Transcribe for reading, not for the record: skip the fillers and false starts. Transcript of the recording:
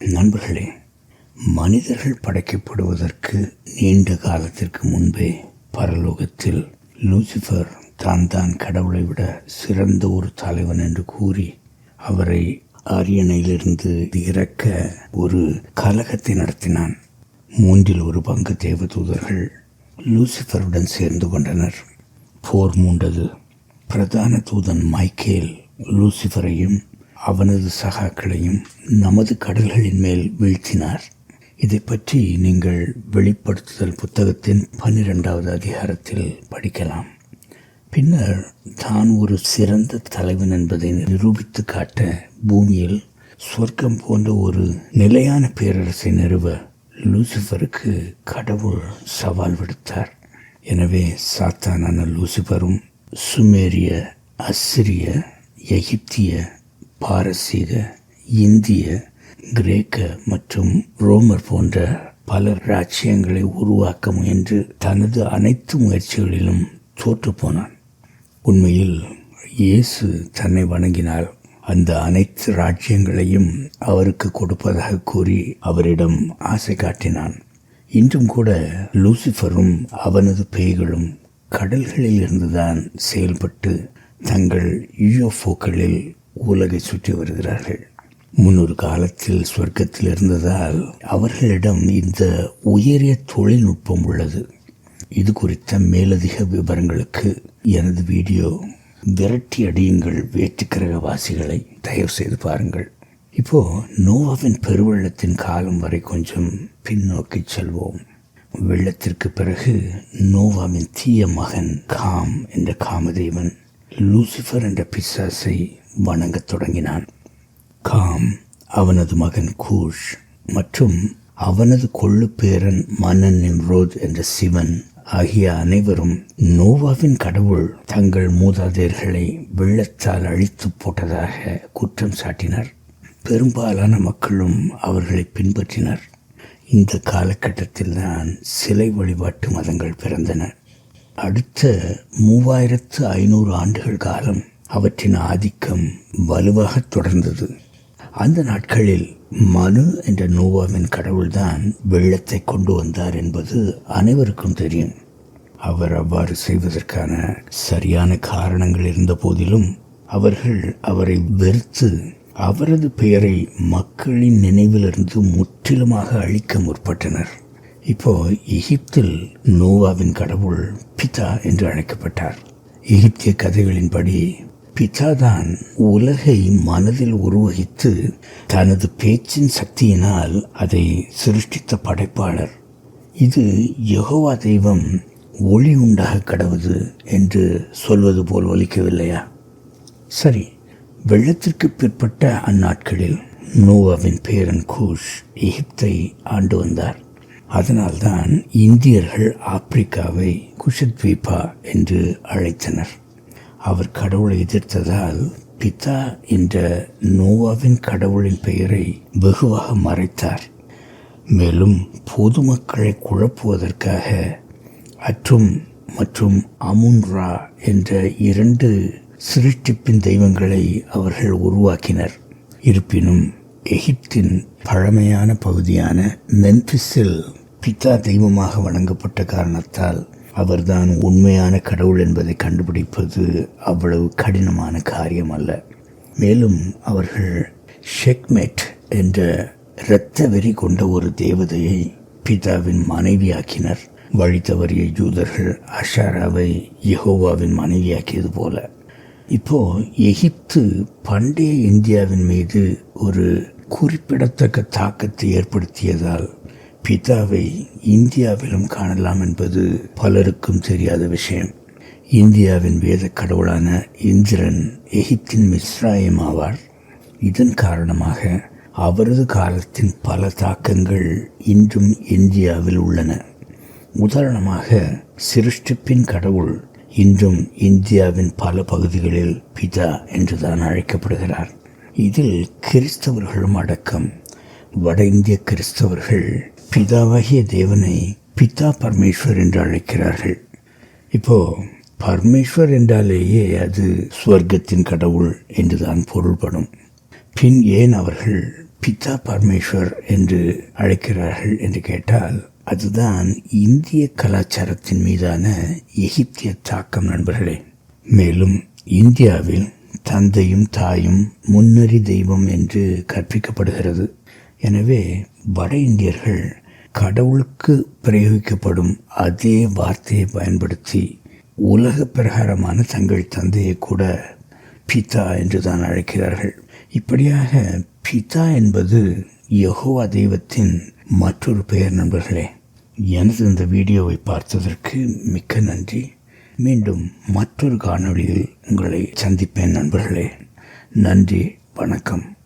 நண்பர்களே, மனிதர்கள் படைக்கப்படுவதற்கு நீண்ட காலத்திற்கு முன்பே பரலோகத்தில் லூசிஃபர் தான் கடவுளை விட சிறந்த ஒரு தலைவன் என்று கூறி அவரை அரியணையிலிருந்து இறக்க ஒரு கலகத்தை நடத்தினான். 1/3 தேவதூதர்கள் லூசிஃபருடன் சேர்ந்து கொண்டனர். போர் மூண்டது. பிரதான தூதன் மைக்கேல் லூசிஃபரையும் அவனது சகாக்களையும் நமது கடல்களின் மேல் வீழ்த்தினார். இதை பற்றி நீங்கள் வெளிப்படுத்துதல் புத்தகத்தின் 12வது அதிகாரத்தில் படிக்கலாம். பின்னர் தான் ஒரு சிறந்த தலைவன் என்பதை நிரூபித்து காட்ட பூமியில் சொர்க்கம் போன்ற ஒரு நிலையான பேரரசை நிறுவ லூசிஃபருக்கு கடவுள் சவால் விடுத்தார். எனவே சாத்தானான லூசிஃபரும் சுமேரிய, அசிரிய, எகிப்திய, பாரசீக, இந்திய, கிரேக்க மற்றும் ரோமர் போன்ற பல ராஜ்யங்களை உருவாக்க முயன்று தனது அனைத்து முயற்சிகளிலும் தோற்று போனான். உண்மையில் இயேசு தன்னை வணங்கினால் அந்த அனைத்து ராஜ்யங்களையும் அவருக்கு கொடுப்பதாக கூறி அவரிடம் ஆசை காட்டினான். இன்றும் கூட லூசிஃபரும் அவனது பேய்களும் கடல்களில் இருந்துதான் செயல்பட்டு தங்கள் யூஎஃப்ஓக்களில் உலகை சுற்றி வருகிறார்கள். முன்னொரு காலத்தில் சொர்க்கத்தில் இருந்ததால் அவர்களிடம் இந்த உயரிய தொழில்நுட்பம் உள்ளது. இது குறித்த மேலதிக விவரங்களுக்கு எனது வீடியோ விரட்டி அடியுங்கள் வேற்றுக்கிரகவாசிகளை தயவு செய்து பாருங்கள். இப்போ நோவாவின் பெருவெள்ளத்தின் காலம் வரை கொஞ்சம் பின்னோக்கி செல்வோம். வெள்ளத்திற்கு பிறகு நோவாவின் தீய மகன் காம் என்ற காமதேவன் லூசிஃபர் என்ற பிசாசை வணங்கத் தொடங்கினான். காம், அவனது மகன் கூஷ் மற்றும் அவனது கொள்ளு பேரன் மன்னன் நிம்ரோத் என்ற சிவன் ஆகிய அனைவரும் நோவாவின் கடவுள் தங்கள் மூதாதையர்களை வெள்ளத்தால் அழித்து போட்டதாக குற்றம் சாட்டினர். பெரும்பாலான மக்களும் அவர்களை பின்பற்றினர். இந்த காலகட்டத்தில் தான் சிலை வழிபாட்டு மதங்கள் பிறந்தன. அடுத்த 3500 ஆண்டுகள் காலம் அவற்றின் ஆதிக்கம் வலுவாக தொடர்ந்தது. அந்த நாட்களில் மனு என்ற நோவாவின் கடவுள்தான் வெள்ளத்தை கொண்டு வந்தார் என்பது அனைவருக்கும் தெரியும். அவர் அவ்வாறு செய்வதற்கான சரியான காரணங்கள் இருந்த போதிலும் அவர்கள் அவரை வெறுத்து அவரது பெயரை மக்களின் நினைவிலிருந்து முற்றிலுமாக அழிக்க முற்பட்டனர். இப்போ எகிப்தில் நோவாவின் கடவுள் பிதா என்று அழைக்கப்பட்டார். எகிப்திய கதைகளின்படி பிதாதான் உலகை மனதில் உருவகித்து தனது பேச்சின் சக்தியினால் அதை சிருஷ்டித்த படைப்பாளர். இது யெகோவா தெய்வம் ஒளி உண்டாக கடவுது என்று சொல்வது போல் ஒலிக்கவில்லையா? சரி, வெள்ளத்திற்கு பிற்பட்ட அந்நாட்களில் நோவாவின் பேரன் கூஷ் எகிப்தை ஆண்டு வந்தார். அதனால்தான் இந்தியர்கள் ஆப்பிரிக்காவை குஷத்வீபா என்று அழைத்தனர். அவர் கடவுளை எதிர்த்ததால் பிதா என்ற நோவாவின் கடவுளின் பெயரை வெகுவாக மறைத்தார். மேலும் பொதுமக்களை குழப்புவதற்காக அற்றும் மற்றும் அமுன்ரா என்ற 2 சிருஷ்டிப்பின் தெய்வங்களை அவர்கள் உருவாக்கினர். இருப்பினும் எகிப்தின் பழமையான பகுதியான மெம்பிஸில் பிதா தெய்வமாக வணங்கப்பட்ட காரணத்தால் அவர்தான் உண்மையான கடவுள் என்பதை கண்டுபிடிப்பது அவ்வளவு கடினமான காரியம் அல்ல. மேலும் அவர்கள் ஷெக்மெட் என்ற இரத்த வெறி கொண்ட ஒரு தேவதையை பிதாவின் மனைவியாக்கினர். வழி தவறிய யூதர்கள் அஷாராவை யெகோவாவின் மனைவியாக்கியது போல. இப்போ எகிப்து பண்டைய இந்தியாவின் மீது ஒரு குறிப்பிடத்தக்க தாக்கத்தை ஏற்படுத்தியதால் பிதாவை இந்தியாவிலும் காணலாம் என்பது பலருக்கும் தெரியாத விஷயம். இந்தியாவின் வேத கடவுளான இந்திரன் எகிப்தின் மிஸ்ராயிம் ஆவார். இதன் காரணமாக அவரது காலத்தின் பல தாக்கங்கள் இன்றும் இந்தியாவில் உள்ளன. உதாரணமாக சிருஷ்டிப்பின் கடவுள் இன்றும் இந்தியாவின் பல பகுதிகளில் பிதா என்றுதான் அழைக்கப்படுகிறார். இதில் கிறிஸ்தவர்களும் அடக்கம். வட இந்திய கிறிஸ்தவர்கள் பிதாவாகிய தேவனை பிதா பரமேஸ்வர் என்று அழைக்கிறார்கள். இப்போ பரமேஸ்வர் என்றாலேயே அது ஸ்வர்க்கத்தின் கடவுள் என்றுதான் பொருள்படும். பின் ஏன் அவர்கள் பிதா பரமேஸ்வர் என்று அழைக்கிறார்கள் என்று கேட்டால் அதுதான் இந்திய கலாச்சாரத்தின் மீதான எகிப்திய தாக்கம் நண்பர்களே. மேலும் இந்தியாவில் தந்தையும் தாயும் முன்னறி தெய்வம் என்று கற்பிக்கப்படுகிறது. எனவே வட இந்தியர்கள் கடவுளுக்கு பிரயோகிக்கப்படும் அதே வார்த்தையை பயன்படுத்தி உலக பிரகாரமான தங்கள் தந்தையை கூட பிதா என்று தான் அழைக்கிறார்கள். இப்படியாக பிதா என்பது யெகோவா தெய்வத்தின் மற்றொரு பெயர் நண்பர்களே. எனது இந்த வீடியோவை பார்த்ததற்கு மிக்க நன்றி. மீண்டும் மற்றொரு காணொளியில் உங்களை சந்திப்பேன் நண்பர்களே. நன்றி, வணக்கம்.